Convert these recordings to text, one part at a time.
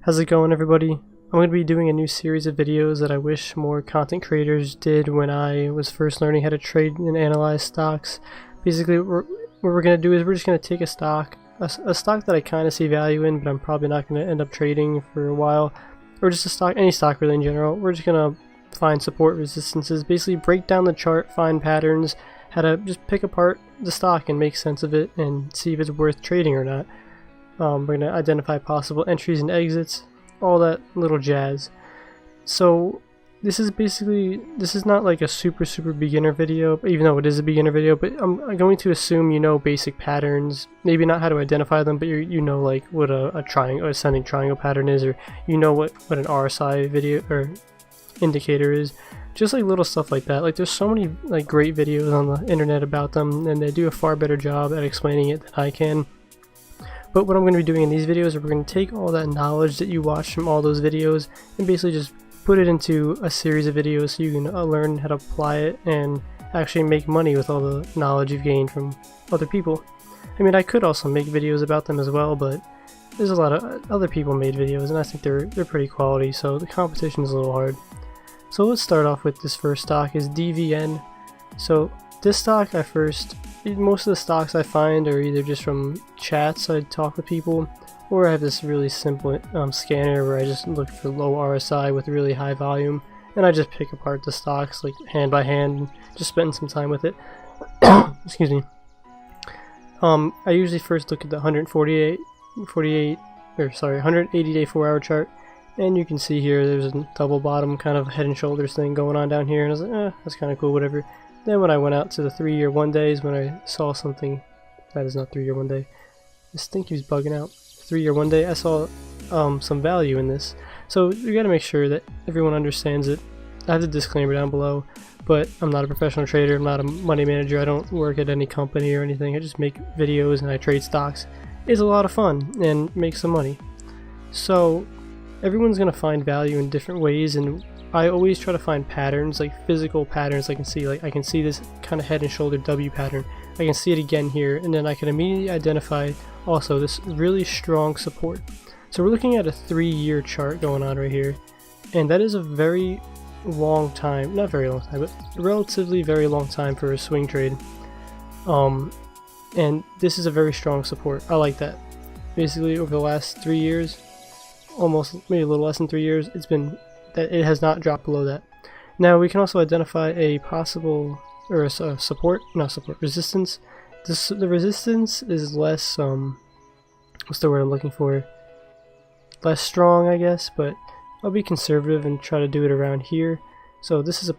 How's it going, everybody? I'm going to be doing a new series of videos that I wish more content creators did when I was first learning how to trade and analyze stocks. Basically, what we're going to do is we're just going to take a stock that I kind of see value in, but I'm probably not going to end up trading for a while, or just a stock, any stock really in general. We're just going to find support resistances, basically break down the chart, find patterns, how to just pick apart the stock and make sense of it and see if it's worth trading or not. We're going to identify possible entries and exits, all that little jazz. So this is not like a super beginner video, even though it is a beginner video, but I'm going to assume you know basic patterns, maybe not how to identify them, but you know like what a triangle, ascending triangle pattern is, or you know what an RSI video or indicator is. Just like little stuff like that. Like there's so many like great videos on the internet about them, and they do a far better job at explaining it than I can. But what I'm going to be doing in these videos is we're going to take all that knowledge that you watch from all those videos and basically just put it into a series of videos so you can learn how to apply it and actually make money with all the knowledge you've gained from other people. I mean, I could also make videos about them as well, but there's a lot of other people made videos and I think they're pretty quality, so the competition is a little hard. So let's start off with this first stock is DVN. So this stock most of the stocks I find are either just from chats I talk with people, or I have this really simple scanner where I just look for low RSI with really high volume, and I just pick apart the stocks like hand by hand and just spend some time with it. Excuse me. I usually first look at the 180 day 4-hour chart, and you can see here there's a double bottom kind of head and shoulders thing going on down here, and I was like, that's kind of cool, whatever. Then when I went out to the 3-year 1 days, when I saw something, that is not 3-year 1 day, this thing keeps bugging out, 3-year 1 day, I saw some value in this. So you gotta make sure that everyone understands it. I have the disclaimer down below, but I'm not a professional trader, I'm not a money manager, I don't work at any company or anything, I just make videos and I trade stocks. It's a lot of fun and make some money. So everyone's gonna find value in different ways, and I always try to find patterns, like physical patterns. I can see this kind of head and shoulder W pattern. I can see it again here, and then I can immediately identify also this really strong support. So we're looking at a 3-year chart going on right here, and that is a very long time, not very long time, but relatively very long time for a swing trade. And this is a very strong support. I like that. Basically over the last 3 years, almost maybe a little less than 3 years, it's been that it has not dropped below that. Now we can also identify a possible, or a resistance. The resistance is less, what's the word I'm looking for? Less strong, I guess, but I'll be conservative and try to do it around here. So this is a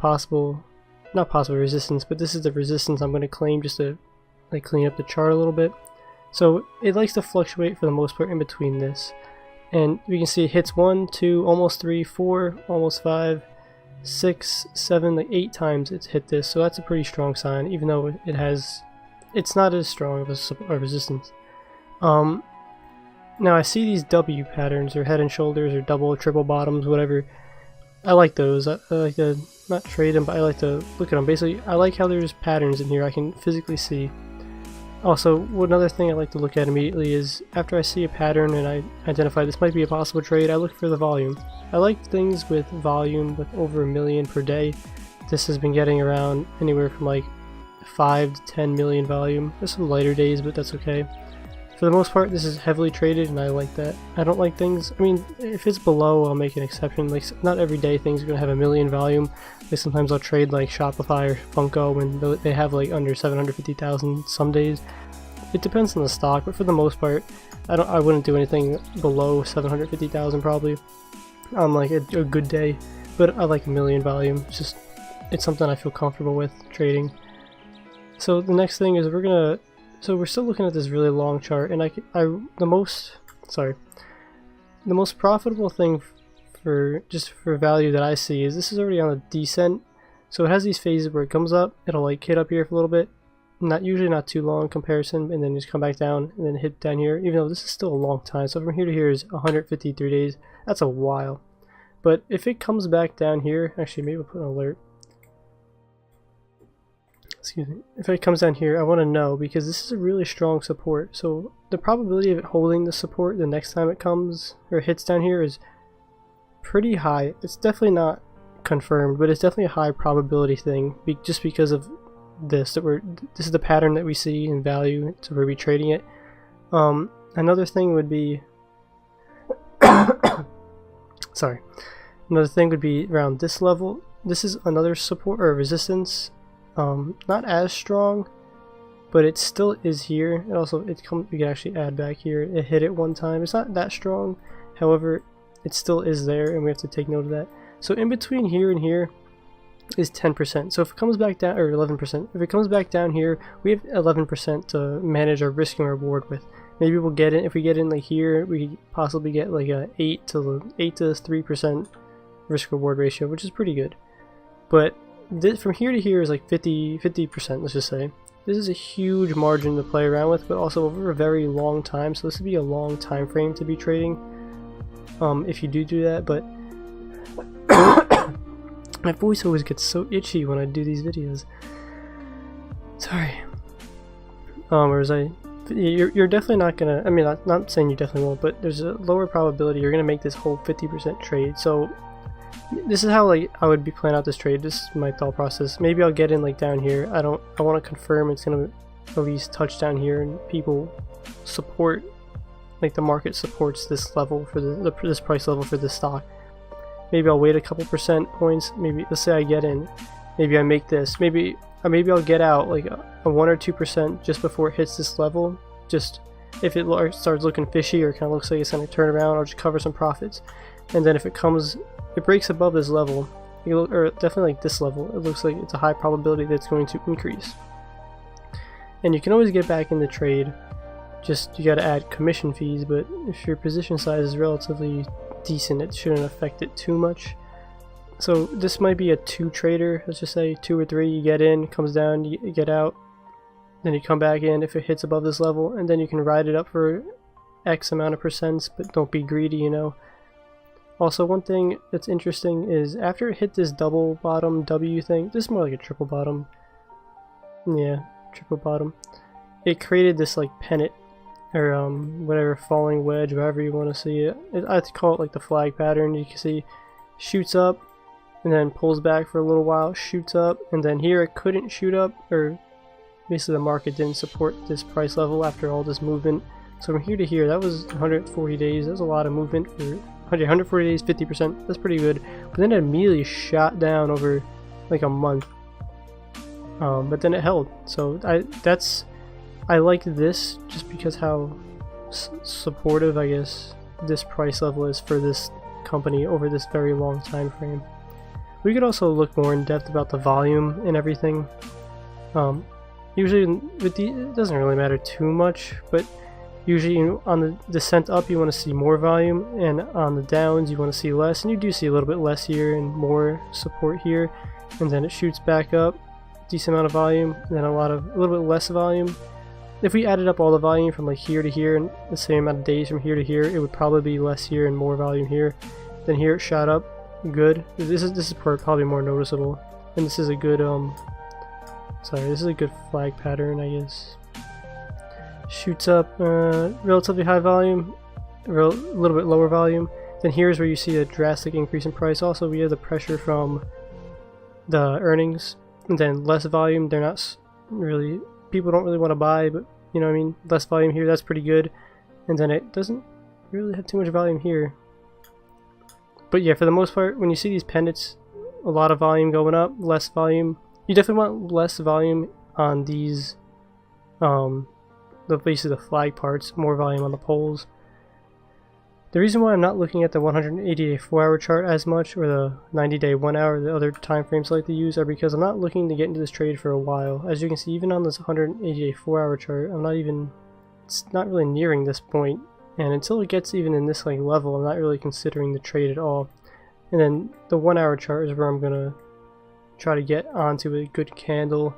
not possible resistance, but this is the resistance I'm going to claim just to like clean up the chart a little bit. So it likes to fluctuate for the most part in between this. And we can see it hits 1, 2, almost 3, 4, almost 5, 6, 7, like 8 times it's hit this. So that's a pretty strong sign, even though it's not as strong of a resistance. Now I see these W patterns, or head and shoulders, or double or triple bottoms, whatever. I like those. I like to not trade them, but I like to look at them. Basically, I like how there's patterns in here I can physically see. Also, one other thing I like to look at immediately is after I see a pattern and I identify this might be a possible trade, I look for the volume. I like things with volume with over 1 million per day. This has been getting around anywhere from like 5 to 10 million volume. There's some lighter days, but that's okay. For the most part, this is heavily traded and I like that. I don't like things, I mean, if it's below, I'll make an exception. Like, not every day things are going to have 1 million volume. Like, sometimes I'll trade like Shopify or Funko when they have like under 750,000 some days. It depends on the stock, but for the most part, I wouldn't do anything below 750,000 probably on like a good day. But I like 1 million volume. It's something I feel comfortable with trading. So the next thing is so we're still looking at this really long chart, and the most profitable thing for value that I see is this is already on a descent. So it has these phases where it comes up, it'll like hit up here for a little bit, usually not too long in comparison, and then just come back down and then hit down here, even though this is still a long time. So from here to here is 153 days. That's a while. But if it comes back down here, actually maybe we'll put an alert. excuse me, if it comes down here, I want to know, because this is a really strong support, so the probability of it holding the support the next time it comes or hits down here is pretty high. It's definitely not confirmed, but it's definitely a high probability thing, just because of this, this is the pattern that we see in value, so we'll be trading it. Another thing would be sorry, another thing would be around this level. This is another support or resistance, not as strong, but it still is here. And also we can actually add back here. It hit it one time. It's not that strong, however it still is there, and we have to take note of that. So in between here and here is 10%. So if it comes back down, or 11%, if it comes back down here, we have 11% to manage our risk and reward with. Maybe we'll get in, if we get in like here, we could possibly get like a 8 to 3% risk reward ratio, which is pretty good. But from here to here is like 50%, let's just say. This is a huge margin to play around with, but also over a very long time. So this would be a long time frame to be trading, if you do that. But my voice always gets so itchy when I do these videos. Sorry. You're definitely not gonna, I mean, not saying you definitely won't, but there's a lower probability you're gonna make this whole 50% trade. So this is how like I would be planning out this trade. This is my thought process. Maybe I'll get in like down here. I want to confirm it's gonna at least touch down here, and people support, like the market supports this level for this price level for this stock. Maybe I'll wait a couple percent points. Maybe let's say I get in. Maybe I make this. Maybe I'll get out like a 1 or 2% just before it hits this level. Just if it starts looking fishy or kind of looks like it's going to turn around, I'll just cover some profits. And then if it breaks above this level, or definitely like this level, it looks like it's a high probability that it's going to increase. And you can always get back in the trade. Just you got to add commission fees, but if your position size is relatively decent, it shouldn't affect it too much. So this might be a 2 trader, let's just say 2 or 3. You get in, comes down, you get out, then you come back in if it hits above this level, and then you can ride it up for X amount of percents, but don't be greedy, you know. Also, one thing that's interesting is after it hit this double bottom W thing, this is more like a triple bottom. Yeah, triple bottom. It created this like pennant, or whatever, falling wedge, however you want to see it. I have to call it like the flag pattern. You can see shoots up and then pulls back for a little while, shoots up, and then here it couldn't shoot up, or basically the market didn't support this price level after all this movement. So from here to here, that was 140 days. That was a lot of movement for 140 days, 50%. That's pretty good. But then it immediately shot down over like a month. But then it held. So I like this just because how supportive, I guess, this price level is for this company over this very long time frame. We could also look more in depth about the volume and everything. Usually with it doesn't really matter too much, but usually on the descent up you want to see more volume, and on the downs you want to see less, and you do see a little bit less here and more support here, and then it shoots back up, decent amount of volume, and then a little bit less volume. If we added up all the volume from like here to here and the same amount of days from here to here, it would probably be less here and more volume here. Then here it shot up good. This is probably more noticeable, and this is a good this is a good flag pattern, I guess. Shoots up, relatively high volume, a little bit lower volume. Then here's where you see a drastic increase in price. Also, we have the pressure from the earnings, and then less volume. They're not really, people don't really want to buy, but you know what I mean. Less volume here, that's pretty good. And then it doesn't really have too much volume here. But yeah, for the most part, when you see these pennants, a lot of volume going up, less volume. You definitely want less volume on these, basically the flag parts, more volume on the poles. The reason why I'm not looking at the 180-day 4-hour chart as much, or the 90-day 1 hour, the other time frames I like to use, are because I'm not looking to get into this trade for a while. As you can see, even on this 180-day 4-hour chart, it's not really nearing this point. And until it gets even in this like level, I'm not really considering the trade at all. And then the 1 hour chart is where I'm gonna try to get onto a good candle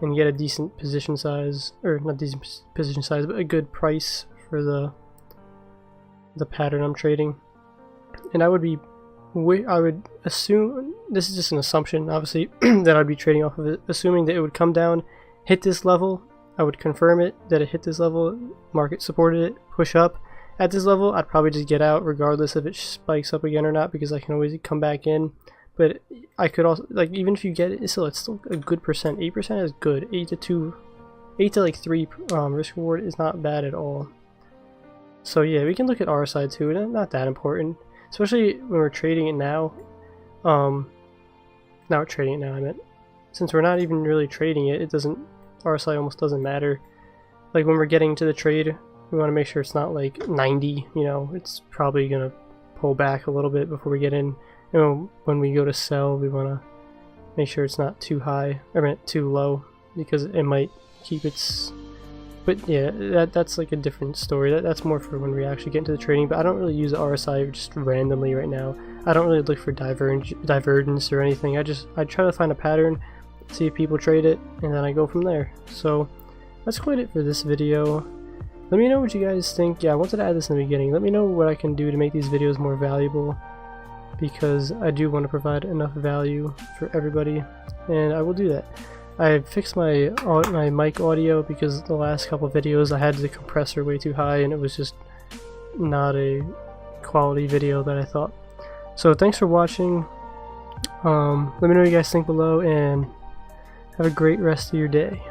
and get a decent position size, or not decent position size, but a good price for the pattern I'm trading. And I would be I would assume, this is just an assumption obviously, that I'd be trading off of it, assuming that it would come down, hit this level, I would confirm it that it hit this level, market supported it, push up. At this level, I'd probably just get out regardless if it spikes up again or not, because I can always come back in. But I could also, like, even if you get it, it's still a good percent. 8% is good. 8 to like 3 risk reward is not bad at all. So yeah, we can look at RSI too. Not that important, especially when we're trading it now. Not trading it now. I meant since we're not even really trading it, RSI almost doesn't matter. Like when we're getting to the trade, we want to make sure it's not like 90. You know, it's probably gonna pull back a little bit before we get in. You know, when we go to sell, we want to make sure it's not too high, too low, because it might keep its. But yeah, that's like a different story. That's more for when we actually get into the trading. But I don't really use RSI just randomly right now. I don't really look for divergence or anything. I try to find a pattern, see if people trade it, and then I go from there. So that's quite it for this video. Let me know what you guys think. Yeah, I wanted to add this in the beginning. Let me know what I can do to make these videos more valuable, because I do want to provide enough value for everybody, and I will do that. I fixed my mic audio because the last couple videos I had the compressor way too high and it was just not a quality video that I thought. So thanks for watching. Let me know what you guys think below, and have a great rest of your day.